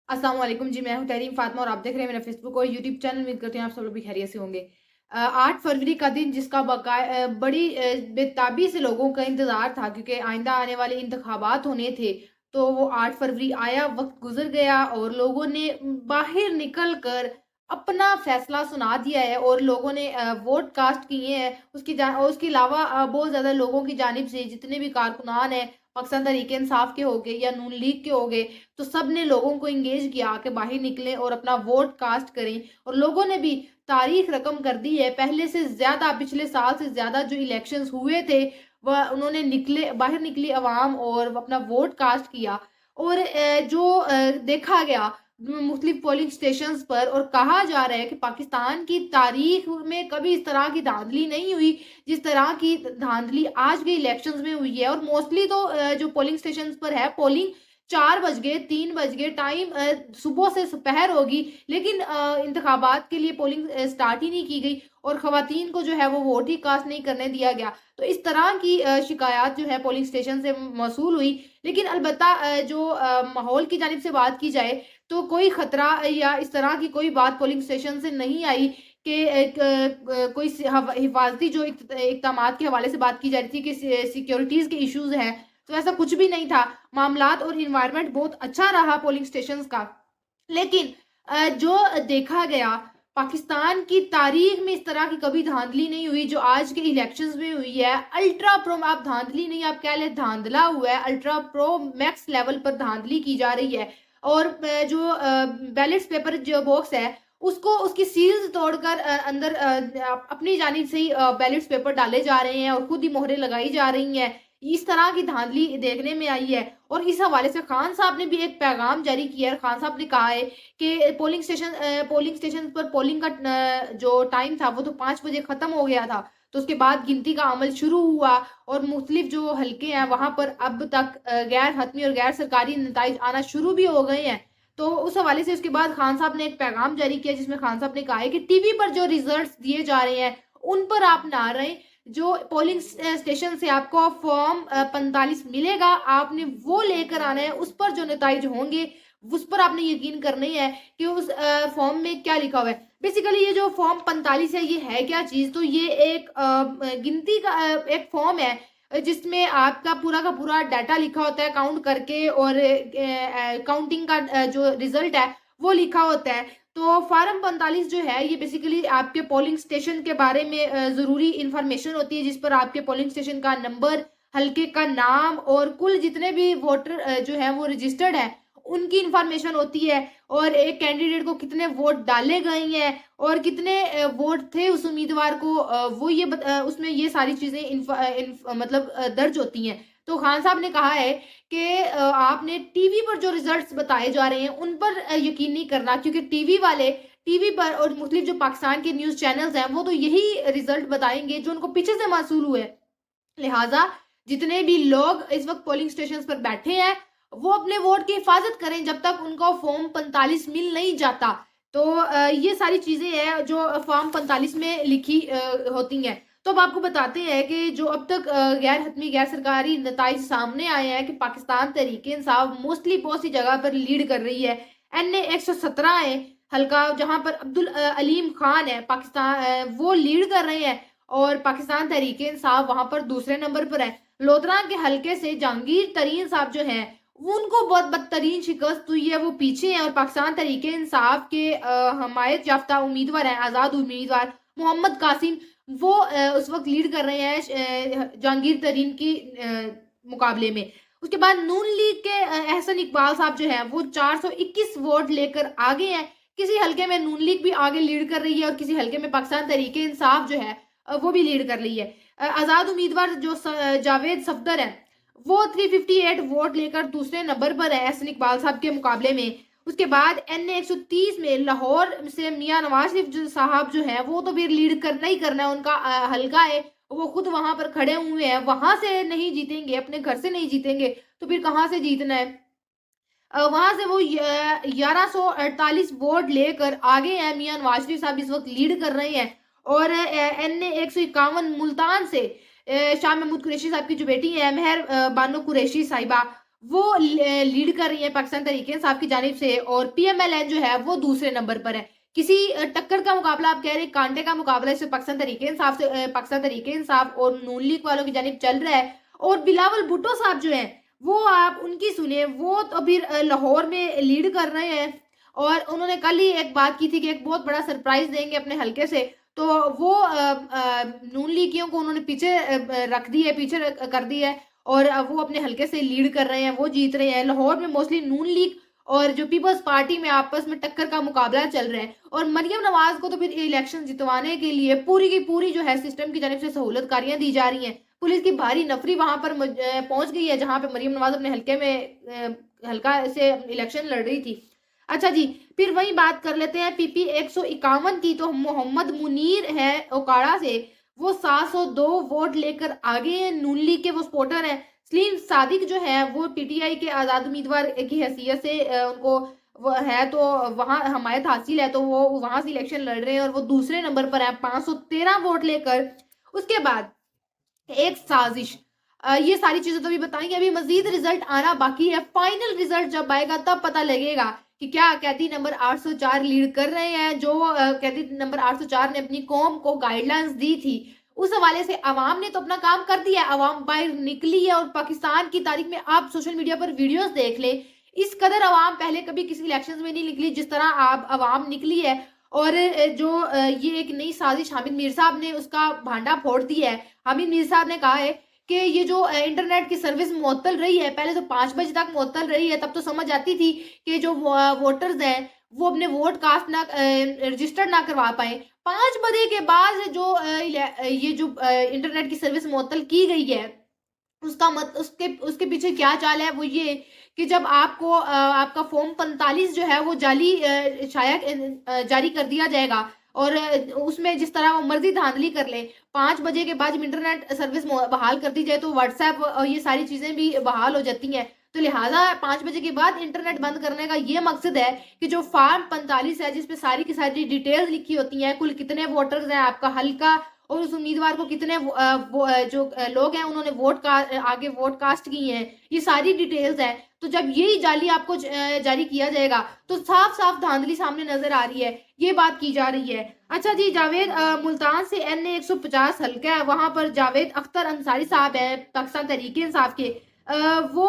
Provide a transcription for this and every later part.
अस्सलाम वालेकुम जी, मैं हूँ तहरीम फातिमा और आप देख रहे हैं मेरा फेसबुक और यूट्यूब चैनल। उम्मीद करती हूँ आप सब लोग भी खैरियत से होंगे। 8 फरवरी का दिन जिसका बड़ी बेताबी से लोगों का इंतज़ार था क्योंकि आइंदा आने वाले इंतखाबात होने थे। तो वो 8 फरवरी आया, वक़्त गुज़र गया और लोगों ने बाहर निकल कर अपना फ़ैसला सुना दिया है और लोगों ने वोट कास्ट किए हैं। उसके अलावा बहुत ज़्यादा लोगों की जानिब से जितने भी कारकुनान हैं, पाकिस्तान तहरीक-ए-इंसाफ के हो गए या नून लीग के हो गए, तो सबने लोगों को एंगेज किया कि बाहर निकलें और अपना वोट कास्ट करें और लोगों ने भी तारीख रकम कर दी है। पहले से ज़्यादा पिछले साल से ज़्यादा जो इलेक्शंस हुए थे, वह उन्होंने बाहर निकली अवाम और अपना वोट कास्ट किया और देखा गया मुख्तलिफ पोलिंग स्टेशंस पर और कहा जा रहा है कि पाकिस्तान की तारीख में कभी इस तरह की धांधली नहीं हुई जिस तरह की धांधली आज के इलेक्शंस में हुई है। और मोस्टली तो जो पोलिंग स्टेशंस पर है पोलिंग 4 बज गए, 3 बज गए, टाइम सुबह से दोपहर होगी, लेकिन इंतखाबात के लिए पोलिंग स्टार्ट ही नहीं की गई और खवातीन को जो है वो वोट ही कास्ट नहीं करने दिया गया। तो इस तरह की शिकायत जो है पोलिंग स्टेशन से मौसूल हुई। लेकिन अलबत्ता माहौल की जानिब से बात की जाए तो कोई खतरा या इस तरह की कोई बात पोलिंग स्टेशन से नहीं आई कि एक कोई हिफाजती जो इक़दामात के हवाले से बात की जा रही थी कि सिक्योरिटीज़ के इश्यूज़ हैं, तो ऐसा कुछ भी नहीं था। मामलात और एनवायरनमेंट बहुत अच्छा रहा पोलिंग स्टेशंस का। लेकिन जो देखा गया पाकिस्तान की तारीख में इस तरह की कभी धांधली नहीं हुई जो आज के इलेक्शंस में हुई है। अल्ट्रा प्रो आप धांधली नहीं आप कह लें धांधला हुआ है, अल्ट्रा प्रो मैक्स लेवल पर धांधली की जा रही है। और बैलेट्स पेपर जो बॉक्स है उसको उसकी सील्स तोड़कर अंदर अपनी जानिब से ही बैलेट्स पेपर डाले जा रहे हैं और खुद ही मोहरें लगाई जा रही हैं। इस तरह की धांधली देखने में आई है और इस हवाले से खान साहब ने भी एक पैगाम जारी किया है। खान साहब ने कहा है कि पोलिंग स्टेशन पर पोलिंग का जो टाइम था वो तो 5 बजे खत्म हो गया था। तो उसके बाद गिनती का अमल शुरू हुआ और मुख्तलिफ जो हलके हैं वहाँ पर अब तक गैर हतमी और गैर सरकारी नताइज आना शुरू भी हो गए हैं। तो उस हवाले से उसके बाद खान साहब ने एक पैगाम जारी किया जिसमें खान साहब ने कहा है कि टीवी पर जो रिजल्ट्स दिए जा रहे हैं उन पर आप ना रहें। जो पोलिंग स्टेशन से आपको फॉर्म 45 मिलेगा, आपने वो लेकर आना है। उस पर जो नताइज होंगे उस पर आपने यकीन करना ही है कि उस फॉर्म में क्या लिखा हुआ है। बेसिकली ये जो फॉर्म 45 है ये है क्या चीज़, तो ये एक गिनती का एक फॉर्म है जिसमें आपका पूरा का पूरा डाटा लिखा होता है काउंट करके और काउंटिंग का जो रिजल्ट है वो लिखा होता है। तो फार्म 45 जो है ये बेसिकली आपके पोलिंग स्टेशन के बारे में ज़रूरी इन्फॉर्मेशन होती है जिस पर आपके पोलिंग स्टेशन का नंबर, हल्के का नाम और कुल जितने भी वोटर जो है वो रजिस्टर्ड है उनकी इन्फॉर्मेशन होती है और एक कैंडिडेट को कितने वोट डाले गए हैं और कितने वोट थे उस उम्मीदवार को उसमें ये सारी चीज़ें मतलब दर्ज होती हैं। तो खान साहब ने कहा है कि आपने टीवी पर जो रिजल्ट्स बताए जा रहे हैं उन पर यकीन नहीं करना क्योंकि टीवी पर और मुख्तलिफ जो पाकिस्तान के न्यूज़ चैनल्स हैं वो तो यही रिजल्ट बताएंगे जो उनको पीछे से मौसूल हुए। लिहाजा जितने भी लोग इस वक्त पोलिंग स्टेशन पर बैठे हैं वो अपने वोट की हिफाजत करें जब तक उनको फॉर्म 45 मिल नहीं जाता। तो ये सारी चीज़ें हैं जो फॉर्म 45 में लिखी होती हैं। तो अब आपको बताते हैं कि जो अब तक गैर हतमी गैर सरकारी नताइज सामने आए हैं कि पाकिस्तान तहरीक-ए-इंसाफ मोस्टली बहुत सी जगह पर लीड कर रही है। एनए 117 है हल्का जहाँ पर अब्दुल अलीम खान है वो लीड कर रहे हैं और पाकिस्तान तहरीक-ए-इंसाफ वहाँ पर दूसरे नंबर पर है। लोधरा के हल्के से जहांगीर तरीन साहब जो हैं उनको बहुत बदतरीन शिकस्त हुई है, वो पीछे हैं और पाकिस्तान तहरीक-ए-इंसाफ के हमायत याफ्ता उम्मीदवार हैं, आज़ाद उम्मीदवार मोहम्मद कासिम वो उस वक़्त लीड कर रहे हैं जहांगीर तरीन की मुकाबले में। उसके बाद नून लीग के एहसन इकबाल साहब जो हैं वो 421 वोट लेकर आगे हैं। किसी हल्के में नून लीग भी आगे लीड कर रही है और किसी हल्के में पाकिस्तान तहरीक-ए-इंसाफ जो है वो भी लीड कर रही है। आज़ाद उम्मीदवार जो जावेद सफदर हैं वो 358 वोट लेकर दूसरे नंबर पर है एहसन इकबाल साहब के मुकाबले में। उसके बाद एनए 130 में लाहौर से मियां नवाज शरीफ साहब जो है वो तो फिर लीड करना ही करना है, उनका हल्का है, वो खुद वहां पर खड़े हुए हैं, वहां से नहीं जीतेंगे, अपने घर से नहीं जीतेंगे तो फिर कहाँ से जीतना है। वहां से वो 1148 वोट लेकर आगे हैं। मियां नवाज शरीफ साहब इस वक्त लीड कर रहे हैं और एनए 151 मुल्तान से शाह महमूद कुरैशी साहब की जो बेटी है मेहर बानो कुरैशी साहिबा वो लीड कर रही है पाकिस्तान तहरीक इंसाफ की जानिब से, और पीएमएलएन जो है वो दूसरे नंबर पर है। किसी टक्कर का मुकाबला, आप कह रहे हैं कांटे का मुकाबला इस पाकिस्तान तहरीक इंसाफ से, पाकिस्तान तहरीक इंसाफ और नून लीग वालों की जानिब चल रहा है। और बिलावल भुट्टो साहब जो हैं वो आप उनकी सुनिए, वो तो अभी लाहौर में लीड कर रहे हैं, और उन्होंने कल ही एक बात की थी कि एक बहुत बड़ा सरप्राइज देंगे अपने हलके से। तो वो नून लीगियों को उन्होंने पीछे रख दी है, पीछे कर दी है, और वो अपने हलके से लीड कर रहे हैं, वो जीत रहे हैं। लाहौर में मोस्टली नून लीग और जो पीपल्स पार्टी में आपस में टक्कर का मुकाबला चल रहा है। और मरियम नवाज को तो फिर इलेक्शन जितवाने के लिए पूरी की पूरी जो है सिस्टम की जानिब से सहूलतकारियां दी जा रही हैं। पुलिस की भारी नफरी वहां पर पहुंच गई है जहां पे मरियम नवाज अपने हलके में हल्का से इलेक्शन लड़ रही थी। अच्छा जी, फिर वही बात कर लेते हैं पीपी 151 की। तो मोहम्मद मुनीर है ओकाड़ा से, वो 702 वोट लेकर आगे हैं। नून लीग के वो सपोर्टर हैं। सलीम सादिक जो है वो पीटीआई के आजाद उम्मीदवार की हैसियत से उनको वो है तो वहां हमायत हासिल है, तो वो वहां से इलेक्शन लड़ रहे हैं और वो दूसरे नंबर पर है 513 वोट लेकर। उसके बाद एक साजिश, ये सारी चीजें तो भी बताएंगे, अभी मजीद रिजल्ट आना बाकी है। फाइनल रिजल्ट जब आएगा तब पता लगेगा कि क्या कैदी नंबर 804 लीड कर रहे हैं। जो कैदी नंबर 804 ने अपनी कौम को गाइडलाइंस दी थी, उस हवाले से अवाम ने तो अपना काम कर दिया है, अवाम बाहर निकली है। और पाकिस्तान की तारीख में आप सोशल मीडिया पर वीडियोस देख ले, इस कदर अवाम पहले कभी किसी इलेक्शन में नहीं निकली जिस तरह आप अवाम निकली है। और जो ये एक नई साजिश हामिद मीर साहब ने उसका भांडा फोड़ दिया है। हामिद मीर साहब ने कहा है कि ये जो इंटरनेट की सर्विस मुअत्तल रही है, पहले तो 5 बजे तक मुअत्तल रही है, तब तो समझ आती थी कि जो वोटर्स हैं वो अपने वोट कास्ट ना रजिस्टर्ड ना करवा पाए। 5 बजे के बाद जो ये जो इंटरनेट की सर्विस मुअत्तल की गई है, उसका मत उसके उसके पीछे क्या चाल है, वो ये कि जब आपको आपका फॉर्म 45 जो है वो जाली जारी कर दिया जाएगा, और उसमें जिस तरह वो मर्जी धांधली कर ले। 5 बजे के बाद जब इंटरनेट सर्विस बहाल कर दी जाए तो व्हाट्सएप और ये सारी चीजें भी बहाल हो जाती हैं। तो लिहाजा 5 बजे के बाद इंटरनेट बंद करने का ये मकसद है कि जो फॉर्म 45 है जिसपे सारी की सारी डिटेल्स लिखी होती हैं, कुल कितने वोटर्स हैं आपका हल्का, और उस उम्मीदवार को कितने जो लोग हैं उन्होंने आगे वोट कास्ट की हैं, ये सारी डिटेल्स है। तो जब यही जाली आपको जारी किया जाएगा तो साफ साफ धांधली सामने नजर आ रही है, ये बात की जा रही है। अच्छा जी, जावेद मुल्तान से NA 150 हल्का है, वहां पर जावेद अख्तर अंसारी साहब है पाकिस्तान तहरीक इंसाफ के, वो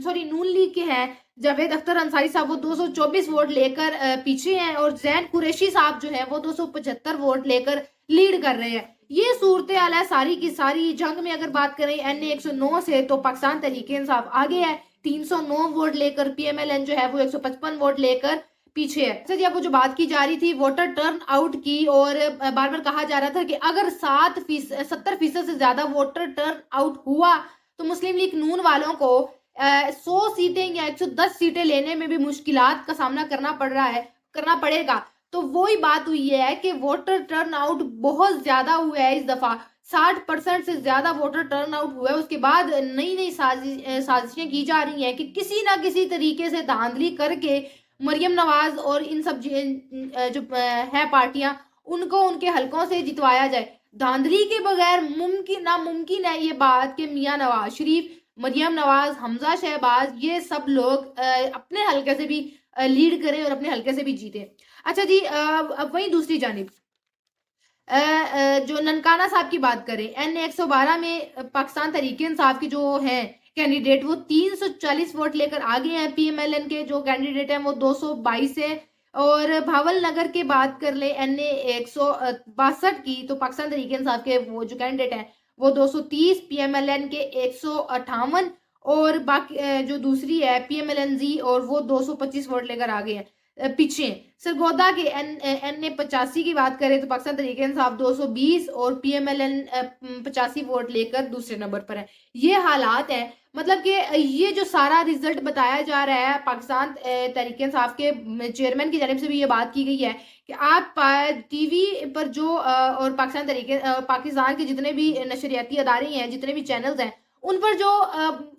सॉरी नून लीग के हैं। जावेद अख्तर अंसारी साहब वो 224 वोट लेकर पीछे हैं, और जैन कुरैशी साहब जो है वो 275 वोट लेकर लीड कर रहे हैं। ये सूरत हाल है सारी की सारी। जंग में अगर बात करें NA 109 से तो पाकिस्तान तहरीक इंसाफ आगे है 309 वोट लेकर, पीएमएलएन जो है वो 155 वोट लेकर पीछे है। सर जी, अब वो जो बात की जा रही थी वोटर टर्न आउट की, और बार बार कहा जा रहा था कि अगर 70% से ज्यादा वोटर टर्न आउट हुआ तो मुस्लिम लीग नून वालों को 100 सीटें या 110 सीटें लेने में भी मुश्किलात का सामना करना पड़ेगा। तो वही बात हुई है कि वोटर टर्न आउट बहुत ज्यादा हुआ है इस दफा, 60% से ज्यादा वोटर टर्न आउट हुआ है। उसके बाद नई नई साजिशें की जा रही हैं कि किसी ना किसी तरीके से धांधली करके मरियम नवाज और इन सब जो है पार्टियां, उनको उनके हलकों से जितवाया जाए। धांधली के बगैर नामुमकिन है ये बात कि मियां नवाज शरीफ, मरियम नवाज, हमजा शहबाज, ये सब लोग अपने हलके से भी लीड करें और अपने हलके से भी जीते। अच्छा जी, अब वही दूसरी जानिब जो ननकाना साहब की बात करें, NA 112 में पाकिस्तान तहरीक इंसाफ की जो है कैंडिडेट वो 340 वोट लेकर आगे हैं। पीएमएलएन के जो कैंडिडेट हैं वो 222 है। और भावल नगर के बात कर ले NA 162 की, तो पाकिस्तान तहरीक इंसाफ के वो जो कैंडिडेट हैं वो 230, पीएमएलएन के 158, और बाकी जो दूसरी है PMLNZ और वो 225 वोट लेकर आगे हैं पीछे। सरगोदा के NA 85 की बात करें तो पाकिस्तान तहरीक इंसाफ 220 और PMLN 85 वोट लेकर दूसरे नंबर पर है। ये हालात है, मतलब कि ये जो सारा रिजल्ट बताया जा रहा है पाकिस्तान तहरीक इंसाफ के चेयरमैन की जानिब से भी ये बात की गई है कि आप टीवी पर जो और पाकिस्तान के जितने भी नशरियाती अदारे हैं, जितने भी चैनल्स हैं, उन पर जो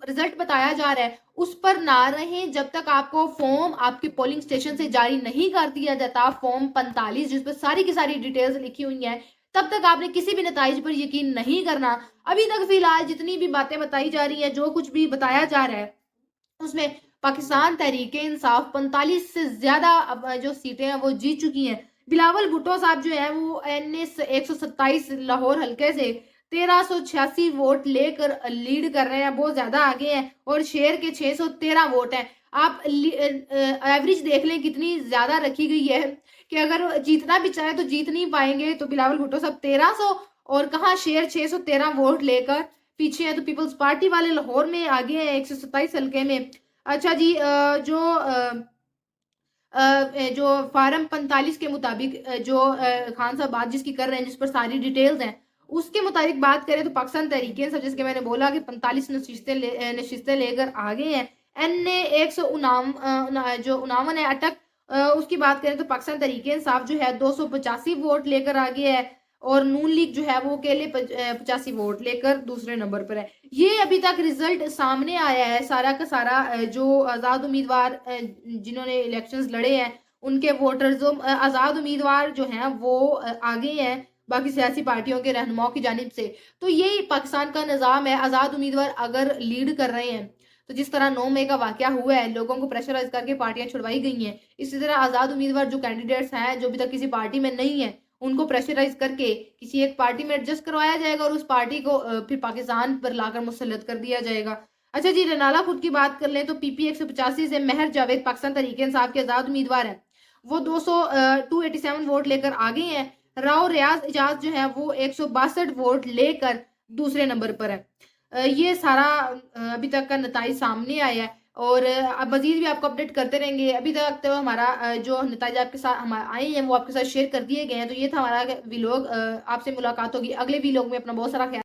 रिजल्ट बताया जा रहा है उस पर ना रहें जब तक आपको फॉर्म आपके पोलिंग स्टेशन से जारी नहीं कर दिया जाता, फॉर्म 45 जिस पर सारी की सारी डिटेल्स लिखी हुई हैं, तब तक आपने किसी भी नताइज पर यकीन नहीं करना। अभी तक फिलहाल जितनी भी बातें बताई जा रही हैं, जो कुछ भी बताया जा रहा है, उसमें पाकिस्तान तहरीक-ए-इंसाफ 45 से ज़्यादा जो सीटें हैं वो जीत चुकी हैं। बिलावल भुट्टो साहब जो हैं वो एनएस 127 लाहौर हल्के से 1386 वोट लेकर लीड कर रहे हैं, बहुत ज़्यादा आगे हैं और शेर के 613 वोट हैं। आप एवरेज देख लें कितनी ज़्यादा रखी गई है कि अगर जीतना भी चाहे तो जीत नहीं पाएँगे। तो बिलावल भुट्टो साहब 1300 और कहाँ शेर 613 वोट लेकर पीछे हैं। तो पीपल्स पार्टी वाले लाहौर में आगे हैं 127 हल्के में। अच्छा जी, जो फार्म 45 के मुताबिक जो खान साहब बात जिसकी कर रहे हैं, जिस पर सारी डिटेल्स हैं, उसके मुताबिक बात करें तो पाकिस्तान तहरीक-ए-इंसाफ, जैसे कि मैंने बोला कि 45 नशिस्तें लेकर आगे हैं। एनए 159 जो 59 है अटक। उसकी बात करें तो पाकिस्तान तहरीक-ए-इंसाफ जो है 285 वोट लेकर आगे है और नून लीग जो है वो अकेले 85 वोट लेकर दूसरे नंबर पर है। ये अभी तक रिजल्ट सामने आया है सारा का सारा, जो आज़ाद उम्मीदवार जिन्होंने इलेक्शंस लड़े हैं उनके वोटर्स, जो आज़ाद उम्मीदवार जो हैं वो आगे हैं बाकी सियासी पार्टियों के रहनुमाओं की जानिब से। तो यही पाकिस्तान का निज़ाम है, आज़ाद उम्मीदवार अगर लीड कर रहे हैं तो जिस तरह 9 मई का वाकया हुआ है, लोगों को प्रेशराइज करके पार्टियां छुड़वाई गई हैं, इसी तरह आज़ाद उम्मीदवार जो कैंडिडेट्स हैं जो अभी तक किसी पार्टी में नहीं है, उनको प्रेशराइज करके किसी एक पार्टी में एडजस्ट करवाया जाएगा और उस पार्टी को फिर पाकिस्तान पर लाकर मुसल्लत कर दिया जाएगा। अच्छा जी, रनाला खुद की बात कर लें तो पीपी 185 से महर जावेद पाकिस्तान तहरीक इंसाफ के आज़ाद उम्मीदवार हैं, वो 287 वोट लेकर आगे हैं। राव रियाज इजाज जो है वो 162 वोट लेकर दूसरे नंबर पर है। ये सारा अभी तक का नताइज सामने आया है और अब मज़ीद भी आपको अपडेट करते रहेंगे। अभी तक तो हमारा जो नताइज आपके साथ हम आए हैं वो आपके साथ शेयर कर दिए गए हैं। तो ये था हमारा व्लॉग। आपसे मुलाकात होगी अगले व्लॉग में। अपना बहुत सारा ख्याल